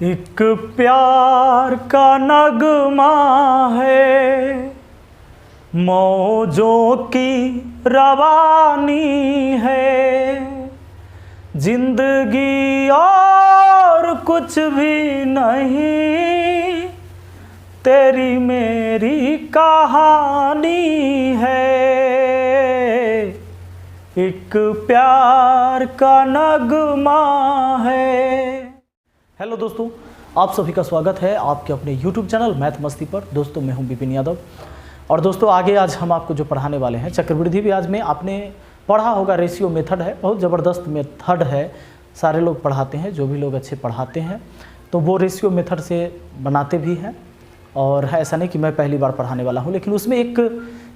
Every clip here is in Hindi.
एक प्यार का नगमा है, मौजों की रवानी है, जिंदगी और कुछ भी नहीं, तेरी मेरी कहानी है। एक प्यार का नगमा है। हेलो दोस्तों, आप सभी का स्वागत है आपके अपने YouTube चैनल मैथ मस्ती पर। दोस्तों मैं हूं विपिन यादव और दोस्तों आगे आज हम आपको जो पढ़ाने वाले हैं चक्रवृद्धि ब्याज में आपने पढ़ा होगा रेशियो मेथड है, बहुत ज़बरदस्त मेथड है। सारे लोग पढ़ाते हैं, जो भी लोग अच्छे पढ़ाते हैं तो वो रेशियो मेथड से बनाते भी हैं। और ऐसा नहीं कि मैं पहली बार पढ़ाने वाला हूँ, लेकिन उसमें एक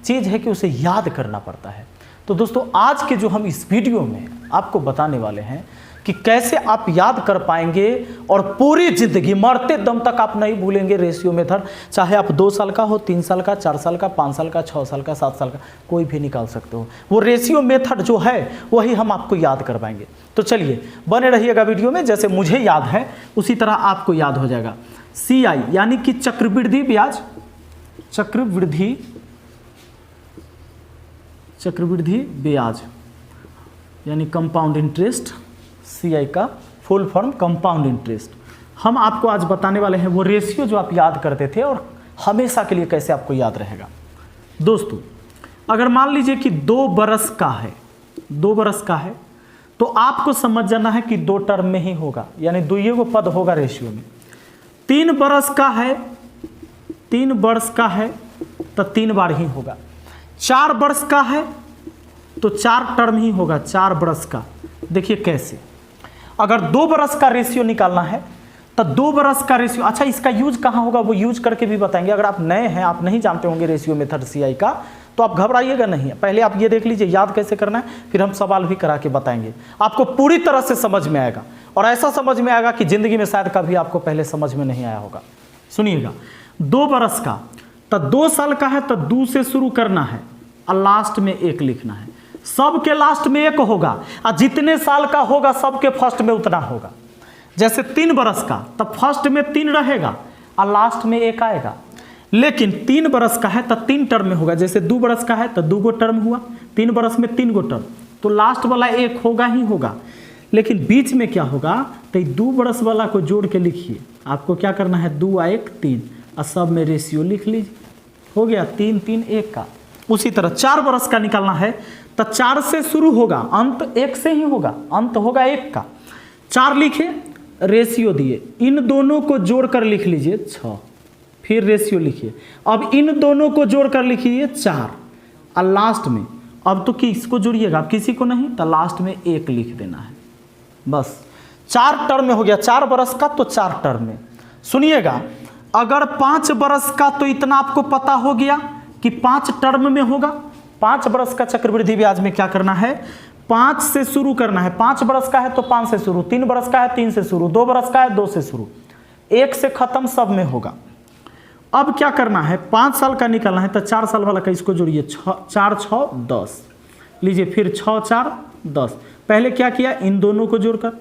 चीज़ है कि उसे याद करना पड़ता है। तो दोस्तों आज के जो हम इस वीडियो में आपको बताने वाले हैं कि कैसे आप याद कर पाएंगे और पूरी ज़िंदगी मरते दम तक आप नहीं भूलेंगे रेशियो मेथड। चाहे आप 2 साल का हो, 3 साल का, 4 साल का, 5 साल का, 6 साल का, 7 साल का, कोई भी निकाल सकते हो। वो रेशियो मेथड जो है वही हम आपको याद करवाएंगे। तो चलिए बने रहिएगा वीडियो में। जैसे मुझे याद है उसी तरह आपको याद हो जाएगा। CI यानी कि चक्रवृद्धि ब्याज, चक्रवृद्धि ब्याज यानी कंपाउंड इंटरेस्ट। CI का फुल फॉर्म कंपाउंड इंटरेस्ट। हम आपको आज बताने वाले हैं वो रेशियो जो आप याद करते थे और हमेशा के लिए कैसे आपको याद रहेगा। दोस्तों अगर मान लीजिए कि 2 बरस का है, 2 बरस का है तो आपको समझ जाना है कि 2 टर्म में ही होगा, यानी 2 पद होगा रेशियो में। 3 बरस का है, 3 वर्ष का है तो 3 बार ही होगा। 4 वर्ष का है तो 4 टर्म ही होगा, 4 बरस का। देखिए कैसे, अगर 2 बरस का रेशियो निकालना है तो 2 बरस का रेशियो। अच्छा, इसका यूज कहाँ होगा वो यूज करके भी बताएंगे। अगर आप नए हैं, आप नहीं जानते होंगे रेशियो मेथड CI का, तो आप घबराइएगा नहीं। पहले आप ये देख लीजिए याद कैसे करना है, फिर हम सवाल भी करा के बताएंगे। आपको पूरी तरह से समझ में आएगा और ऐसा समझ में आएगा कि जिंदगी में शायद कभी आपको पहले समझ में नहीं आया होगा। सुनिएगा, 2 बरस का तो 2 साल का है तो 2 से शुरू करना है और लास्ट में 1 लिखना है। सबके लास्ट में 1 होगा और जितने साल का होगा सबके फर्स्ट में उतना होगा। जैसे 3 बरस का तो फर्स्ट में 3 रहेगा और लास्ट में 1 आएगा। लेकिन 3 बरस का है तो 3 टर्म में होगा। जैसे 2 बरस का है तो 2 टर्म हुआ, 3 बरस में 3 टर्म, तो लास्ट वाला 1 होगा ही होगा। लेकिन बीच में क्या होगा, तो 2 बरस वाला को जोड़ के लिखिए। आपको क्या करना है, 2 और 1 3 और सब में रेशियो लिख लीजिए, हो गया 3 3 1 का। उसी तरह 4 बरस का निकालना है तो 4 से शुरू होगा, अंत 1 से ही होगा, अंत होगा 1 का। 4 लिखे, रेशियो दिए, इन दोनों को जोड़कर लिख लीजिए 6, फिर रेशियो लिखिए। अब इन दोनों को जोड़कर लिखिए 4 और लास्ट में अब तो किसको जोड़िएगा, किसी को नहीं, तो लास्ट में 1 लिख देना है। बस 4 टर्म में हो गया। 4 बरस का तो 4 टर्म में। सुनिएगा, अगर 5 बरस का तो इतना आपको पता हो गया कि 5 टर्म में होगा। 5 बरस का चक्रवृद्धि ब्याज में क्या करना है, 5 से शुरू करना है। 5 बरस का है तो 5 से शुरू, 3 बरस का है 3 से शुरू, 2 बरस का है 2 से शुरू, 1 से खत्म, सब में होगा। अब क्या करना है, 5 साल का निकालना है तो 4 साल वाला का इसको जोड़िए, 4 6 10 लीजिए, फिर 6 4 10। पहले क्या किया, इन दोनों को जोड़कर,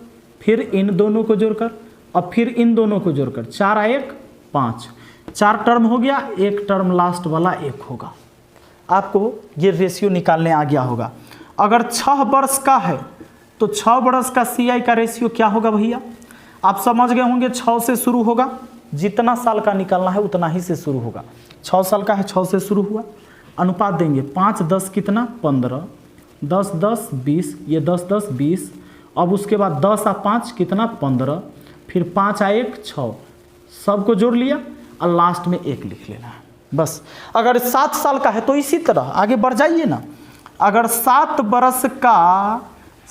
फिर इन दोनों को जोड़कर और फिर इन दोनों को जोड़कर, 4 और 1 5, 4 टर्म हो गया, 1 टर्म लास्ट वाला 1 होगा। आपको ये रेशियो निकालने आ गया होगा। अगर 6 वर्ष का है तो 6 वर्ष का CI का रेशियो क्या होगा भैया, आप समझ गए होंगे। 6 से शुरू होगा, जितना साल का निकालना है उतना ही से शुरू होगा। 6 साल का है, 6 से शुरू हुआ, अनुपात देंगे 5 10 कितना 15, 10 10 20, ये 10 10 20। अब उसके बाद 10 और 5 कितना 15, फिर 5 और 1 6, सबको जोड़ लिया और लास्ट में 1 लिख लेना है बस। अगर 7 साल का है तो इसी तरह आगे बढ़ जाइए ना। अगर 7 बरस का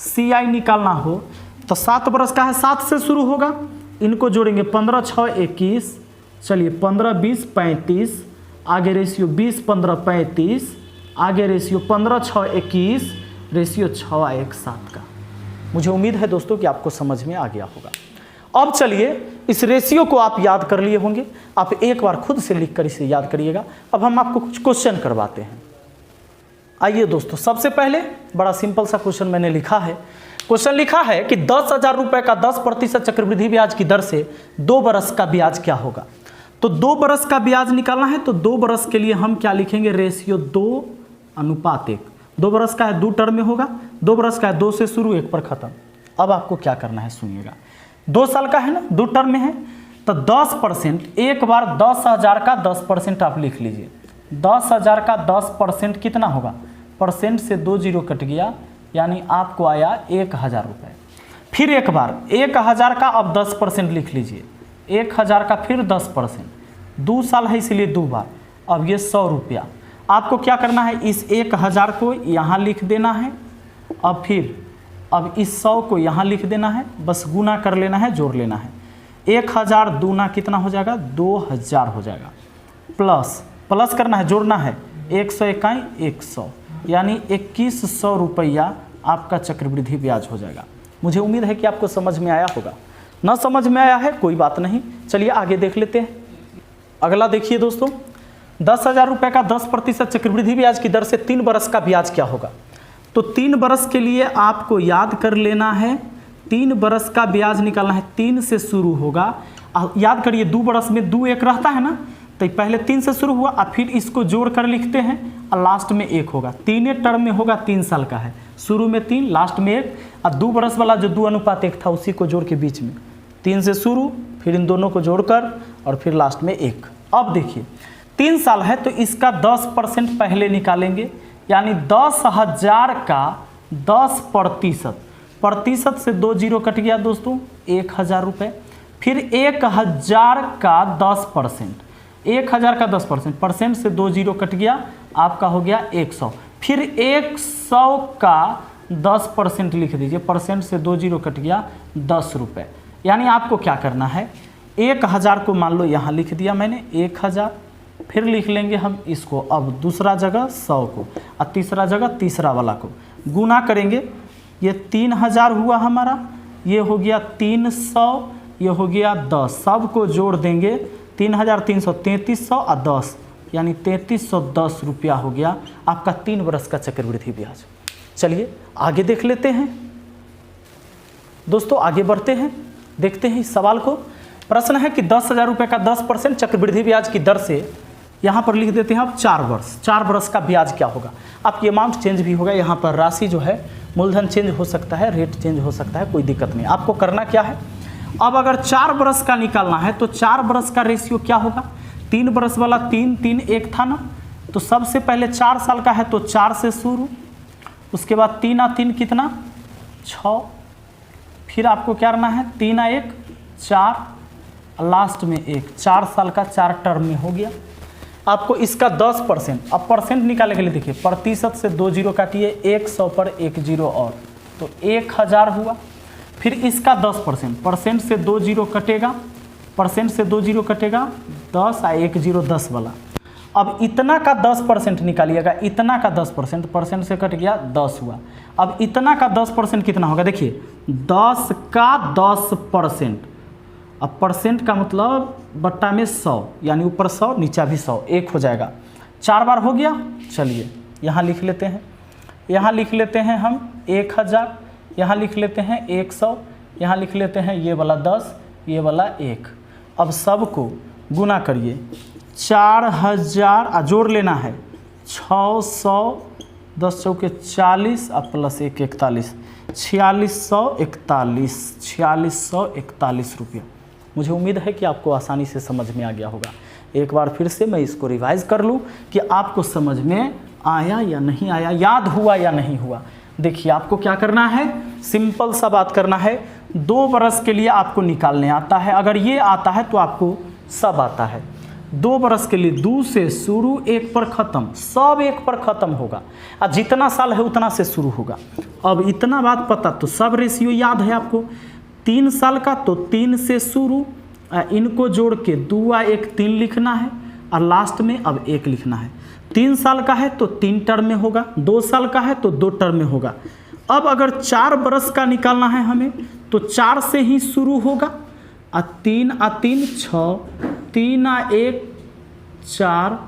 CI निकालना हो तो 7 बरस का है, 7 से शुरू होगा, इनको जोड़ेंगे 15 6 21, चलिए 15 20 35, आगे रेशियो 20 15 35, आगे रेशियो 15 6 21, रेशियो 6 और 1 7 का। मुझे उम्मीद है दोस्तों कि आपको समझ में आ गया होगा। अब चलिए इस रेशियो को आप याद कर लिए होंगे, आप एक बार खुद से लिखकर इसे याद करिएगा। अब हम आपको कुछ क्वेश्चन करवाते हैं। आइए दोस्तों, सबसे पहले बड़ा सिंपल सा क्वेश्चन मैंने लिखा है क्वेश्चन लिखा है कि 10,000 रुपए का 10% चक्रवृद्धि ब्याज की दर से 2 बरस का ब्याज क्या होगा। तो 2 बरस का ब्याज निकालना है तो 2 बरस के लिए हम क्या लिखेंगे, रेशियो 2:1। 2 बरस का है 2 टर्म में होगा, 2 बरस का है 2 से शुरू 1 पर खत्म। अब आपको क्या करना है सुनिएगा, 2 साल का है ना, 2 टर्म में है तो 10%, एक बार 10,000 का 10% आप लिख लीजिए। 10,000 का 10% कितना होगा, परसेंट से 2 जीरो कट गया, यानी आपको आया 1,000 रुपये। फिर एक बार 1,000 का अब 10% लिख लीजिए, 1,000 का फिर 10%, 2 साल है इसलिए 2 बार, अब ये 100 रुपया। आपको क्या करना है, इस 1,000 को यहाँ लिख देना है, अब इस 100 को यहाँ लिख देना है, बस गुना कर लेना है, जोड़ लेना है। 1,000 दूना कितना हो जाएगा, 2,000 हो जाएगा, प्लस करना है, जोड़ना है, 100 इकाई 100, यानी 2,100 रुपया आपका चक्रवृद्धि ब्याज हो जाएगा। मुझे उम्मीद है कि आपको समझ में आया होगा। ना समझ में आया है कोई बात नहीं, चलिए आगे देख लेते हैं। अगला देखिए दोस्तों, 10,000 रुपये का 10% चक्रवृद्धि ब्याज की दर से 3 बरस का ब्याज क्या होगा। तो 3 बरस के लिए आपको याद कर लेना है, 3 बरस का ब्याज निकालना है, 3 से शुरू होगा। याद करिए 2 बरस में 2 1 रहता है ना, तो पहले 3 से शुरू हुआ और फिर इसको जोड़ कर लिखते हैं और लास्ट में 1 होगा। 3 टर्म में होगा, 3 साल का है, शुरू में 3 लास्ट में 1, और 2 बरस वाला जो 2:1 था उसी को जोड़ के बीच में 3 से शुरू, फिर इन दोनों को जोड़कर और फिर लास्ट में 1। अब देखिए 3 साल है तो इसका 10% पहले निकालेंगे, यानी 10,000 का 10% से 2 जीरो कट गया दोस्तों, 1,000 रुपये। फिर 1,000 का 10%, 1,000 का 10%, परसेंट से 2 जीरो कट गया, आपका हो गया 100। फिर 100 का 10% लिख दीजिए, परसेंट से 2 जीरो कट गया, 10 रुपये। यानी आपको क्या करना है, 1,000 को मान लो यहाँ लिख दिया मैंने 1,000, फिर लिख लेंगे हम इसको अब दूसरा जगह 100 को, और तीसरा जगह तीसरा वाला को गुना करेंगे। ये 3,000 हुआ हमारा, ये हो गया 300, ये हो गया 10, सब को जोड़ देंगे, 3,300, 3,300 और 10, यानी 3,310 रुपया हो गया आपका 3 बरस का चक्रवृद्धि ब्याज। चलिए आगे देख लेते हैं दोस्तों, आगे बढ़ते हैं, देखते हैं इस सवाल को। प्रश्न है कि 10,000 रुपये का 10% चक्रवृद्धि ब्याज की दर से, यहाँ पर लिख देते हैं आप 4 बरस का ब्याज क्या होगा। आपकी अमाउंट चेंज भी होगा, यहाँ पर राशि जो है मूलधन चेंज हो सकता है, रेट चेंज हो सकता है, कोई दिक्कत नहीं। आपको करना क्या है, अब अगर 4 बरस का निकालना है तो 4 बरस का रेशियो क्या होगा, 3 बरस वाला 3 3 1 था ना, तो सबसे पहले 4 साल का है तो 4 से शुरू, उसके बाद 3 आ 3 कितना 6, फिर आपको क्या करना है 3 आ 1 4, लास्ट में 1, 4 साल का 4 टर्म में हो गया। आपको इसका 10%, अब परसेंट निकालने के लिए देखिए, प्रतिशत से 2 जीरो काटिए, 100 पर 1 जीरो और, तो 1,000 हुआ। फिर इसका 10%, परसेंट से 2 जीरो कटेगा, परसेंट से 2 जीरो कटेगा 10 आ 1 जीरो 10 वाला। अब इतना का 10% निकालिएगा, इतना का 10%, परसेंट से कट गया 10 हुआ। अब इतना का 10% कितना होगा, देखिए 10 का 10%, अब परसेंट का मतलब बट्टा में 100, यानी ऊपर 100 नीचा भी 100, 1 हो जाएगा। 4 बार हो गया। चलिए यहाँ लिख लेते हैं, यहाँ लिख लेते हैं हम 1,000, यहाँ लिख लेते हैं 100, यहाँ लिख लेते हैं ये वाला 10, ये वाला 1। अब सबको गुना करिए, 4,000 जोड़ लेना है, 600, 10 चौके 40 और प्लस 1 41, 4641 रुपया। मुझे उम्मीद है कि आपको आसानी से समझ में आ गया होगा। एक बार फिर से मैं इसको रिवाइज कर लूँ कि आपको समझ में आया या नहीं आया, याद हुआ या नहीं हुआ। देखिए आपको क्या करना है, सिंपल सा बात करना है, 2 बरस के लिए आपको निकालने आता है, अगर ये आता है तो आपको सब आता है। 2 बरस के लिए 2 से शुरू 1 पर ख़त्म, सब 1 पर ख़त्म होगा, और जितना साल है उतना से शुरू होगा। अब इतना बात पता तो सब रेशियो याद है आपको। 3 साल का तो 3 से शुरू, इनको जोड़ के 2 आ 1 3 लिखना है, और लास्ट में अब 1 लिखना है। 3 साल का है तो 3 टर्म में होगा, 2 साल का है तो 2 टर्म में होगा। अब अगर 4 बरस का निकालना है हमें तो 4 से ही शुरू होगा, और 3 आ 3 6, 3 आ 1 4,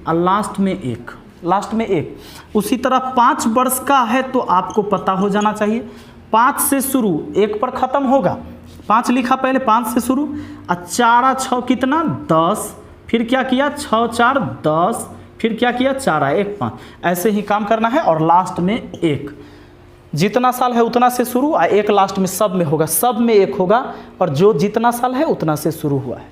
और लास्ट में 1। उसी तरह 5 वर्ष का है तो आपको पता हो जाना चाहिए, 5 से शुरू, 1 पर ख़त्म होगा, 5 लिखा पहले, 5 से शुरू, और 4 6 कितना 10, फिर क्या किया 6 4 10, फिर क्या किया 4 1 5, ऐसे ही काम करना है। और लास्ट में 1, जितना साल है उतना से शुरू, और 1 लास्ट में सब में होगा, सब में 1 होगा, और जो जितना साल है उतना से शुरू हुआ है।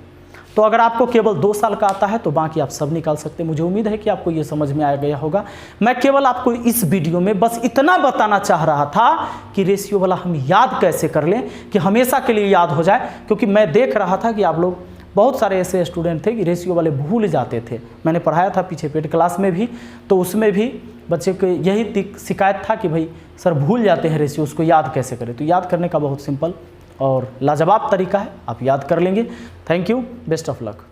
तो अगर आपको केवल 2 साल का आता है तो बाकी आप सब निकाल सकते हैं। मुझे उम्मीद है कि आपको ये समझ में आ गया होगा। मैं केवल आपको इस वीडियो में बस इतना बताना चाह रहा था कि रेशियो वाला हम याद कैसे कर लें कि हमेशा के लिए याद हो जाए, क्योंकि मैं देख रहा था कि आप लोग बहुत सारे ऐसे स्टूडेंट थे कि रेशियो वाले भूल जाते थे। मैंने पढ़ाया था पीछे पेड क्लास में भी, तो उसमें भी बच्चे को यही शिकायत था कि भाई सर भूल जाते हैं रेशियो, उसको याद कैसे करें। तो याद करने का बहुत सिंपल और लाजवाब तरीका है, आप याद कर लेंगे। Thank you, best of luck.